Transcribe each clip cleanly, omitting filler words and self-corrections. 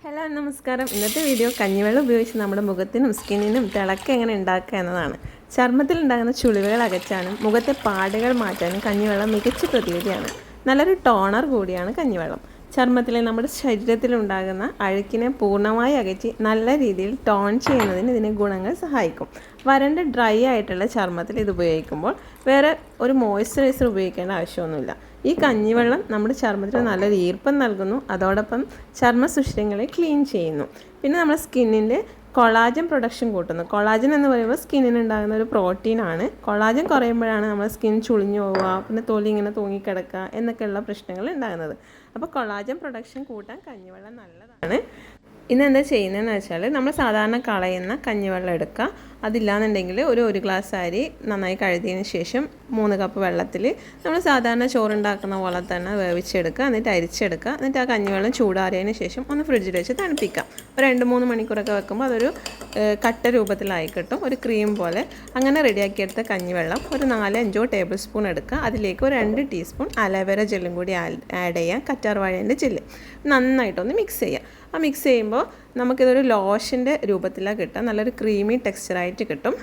Hello നമസ്കാരം. ഇന്നത്തെ video കഞ്ഞിവെള്ളം ഉപയോഗിച്ച് നമ്മുടെ മുഖത്തിനും സ്കിന്നിനും തിളക്കം എങ്ങനെ ഉണ്ടാക്കുക എന്നതാണ്. ചർമ്മത്തിൽ ഉണ്ടാകുന്ന ചുളിവുകൾ അകറ്റാനും മുഖത്തെ പാടുകൾ മാറ്റാനും കഞ്ഞിവെള്ളം മികച്ച പ്രതിവിധിയാണ്. നല്ലൊരു ടോണർ കൂടിയാണ് കഞ്ഞിവെള്ളം. ചർമ്മത്തിലെ നമ്മുടെ ശരീരത്തിലുണ്ടാകുന്ന അഴുക്കിനെ പൂർണ്ണമായി അകറ്റി നല്ല രീതിയിൽ ടോൺ ചെയ്യുന്നതിന് ഇതിന് ഗുണങ്ങൾ സഹായിക്കും. വരണ്ട ഡ്രൈ ആയിട്ടുള്ള ചർമ്മത്തിൽ ഇത് ഉപയോഗിക്കുമ്പോൾ വേറെ ഒരു മോയ്സ്ചറൈസർ ഉപയോഗിക്കേണ്ട ആവശ്യമൊന്നുമില്ല. ഈ കഞ്ഞിവെള്ളം നമ്മുടെ ചർമ്മത്തിന് നല്ലൊരു ഈർപ്പം നൽകുന്നു. അതോടൊപ്പം ചർമ്മസുഷിരങ്ങളെ ക്ലീൻ ചെയ്യുന്നു. പിന്നെ നമ്മുടെ സ്കിന്നിൻ്റെ കൊളാജൻ പ്രൊഡക്ഷൻ കൂട്ടുന്നു. കൊളാജൻ എന്ന് പറയുമ്പോൾ സ്കിന്നിന് ഉണ്ടാകുന്ന ഒരു പ്രോട്ടീനാണ്. കൊളാജൻ കുറയുമ്പോഴാണ് നമ്മുടെ സ്കിൻ ചുളിഞ്ഞു പോവുക, പിന്നെ തൊലി ഇങ്ങനെ തൂങ്ങിക്കിടക്കുക എന്നൊക്കെയുള്ള പ്രശ്നങ്ങൾ ഉണ്ടാകുന്നത്. അപ്പോൾ കൊളാജൻ പ്രൊഡക്ഷൻ കൂട്ടാൻ കഞ്ഞിവെള്ളം നല്ലതാണ്. ഇന്ന് എന്താ ചെയ്യുന്നതെന്ന് വെച്ചാൽ നമ്മൾ സാധാരണ കളയുന്ന കഞ്ഞിവെള്ളം എടുക്കുക. അതില്ലാന്നുണ്ടെങ്കിൽ ഒരു ഗ്ലാസ് അരി നന്നായി കഴുകിയതിന് ശേഷം 3 കപ്പ് വെള്ളത്തിൽ നമ്മൾ സാധാരണ ചോറുണ്ടാക്കുന്ന പോലെ തന്നെ വേവിച്ചെടുക്കുക. എന്നിട്ട് അരിച്ചെടുക്കുക. എന്നിട്ട് ആ കഞ്ഞിവെള്ളം ചൂടാറിയതിന് ശേഷം ഒന്ന് ഫ്രിഡ്ജിൽ വെച്ച് തണുപ്പിക്കാം. ഒരു 2-3 മണിക്കൂറൊക്കെ വെക്കുമ്പോൾ അതൊരു കട്ട രൂപത്തിലായി കിട്ടും, ഒരു ക്രീം പോലെ. അങ്ങനെ റെഡിയാക്കിയെടുത്ത കഞ്ഞിവെള്ളം ഒരു 4-5 ടേബിൾ സ്പൂൺ എടുക്കുക. അതിലേക്ക് ഒരു 2 ടീസ്പൂൺ അലോവേര ജെല്ലും കൂടി ആഡ് ചെയ്യാം, കറ്റാർവാഴേൻ്റെ ജെല്ല്. നന്നായിട്ടൊന്ന് മിക്സ് ചെയ്യുക. ആ മിക്സ് ചെയ്യുമ്പോൾ നമുക്കിതൊരു ലോഷൻ്റെ രൂപത്തിലാണ് കിട്ടുക. നല്ലൊരു ക്രീമി ടെക്സ്ചറായിട്ട് കിട്ടും.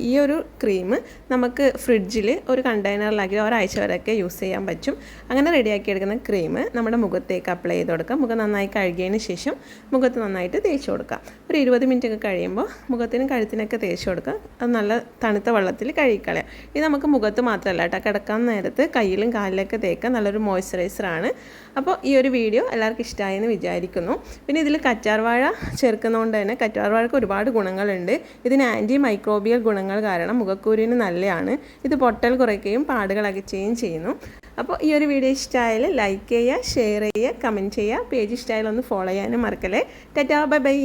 ഈ ഒരു ക്രീം നമുക്ക് ഫ്രിഡ്ജിൽ ഒരു കണ്ടെയ്നറിലാക്കി ഒരാഴ്ച വരെയൊക്കെ യൂസ് ചെയ്യാൻ പറ്റും. അങ്ങനെ റെഡിയാക്കി എടുക്കുന്ന ക്രീം നമ്മുടെ മുഖത്തേക്ക് അപ്ലൈ ചെയ്ത് കൊടുക്കുക. മുഖം നന്നായി കഴുകിയതിന് ശേഷം മുഖത്ത് നന്നായിട്ട് തേച്ച് കൊടുക്കുക. ഒരു 20 മിനിറ്റ് ഒക്കെ കഴിയുമ്പോൾ മുഖത്തിനും കഴുത്തിനൊക്കെ തേച്ച് കൊടുക്കുക. അത് നല്ല തണുത്ത വെള്ളത്തിൽ കഴുകിക്കളയാം. ഇത് നമുക്ക് മുഖത്ത് മാത്രമല്ല കേട്ടോ, കിടക്കാൻ നേരത്ത് കയ്യിലും കാലിലൊക്കെ തേക്കുക. നല്ലൊരു മോയ്സ്ചറൈസറാണ്. അപ്പോൾ ഈ ഒരു വീഡിയോ എല്ലാവർക്കും ഇഷ്ടമായെന്ന് വിചാരിക്കുന്നു. പിന്നെ ഇതിൽ കറ്റാർവാഴ ചേർക്കുന്നതുകൊണ്ട് തന്നെ കറ്റാർവാഴക്ക് ഒരുപാട് ഗുണങ്ങളുണ്ട്. ഇതിന് ആൻറ്റി മൈക്രോബിയൽ ഗുണങ്ങൾ കാരണം മുഖക്കുരുവിന് നല്ലതാണ്. ഇത് പൊട്ടൽ കുറയ്ക്കുകയും പാടുകൾ അകറ്റുകയും ചെയ്യുന്നു. അപ്പോൾ ഈ ഒരു വീഡിയോ ഇഷ്ടമായാൽ ലൈക്ക് ചെയ്യുക, ഷെയർ ചെയ്യുക, കമൻറ്റ് ചെയ്യുക. പേജ് ഇഷ്ടമായാലും ഒന്ന് ഫോളോ ചെയ്യാനും മറക്കല്ലേ. Tata, bye bye.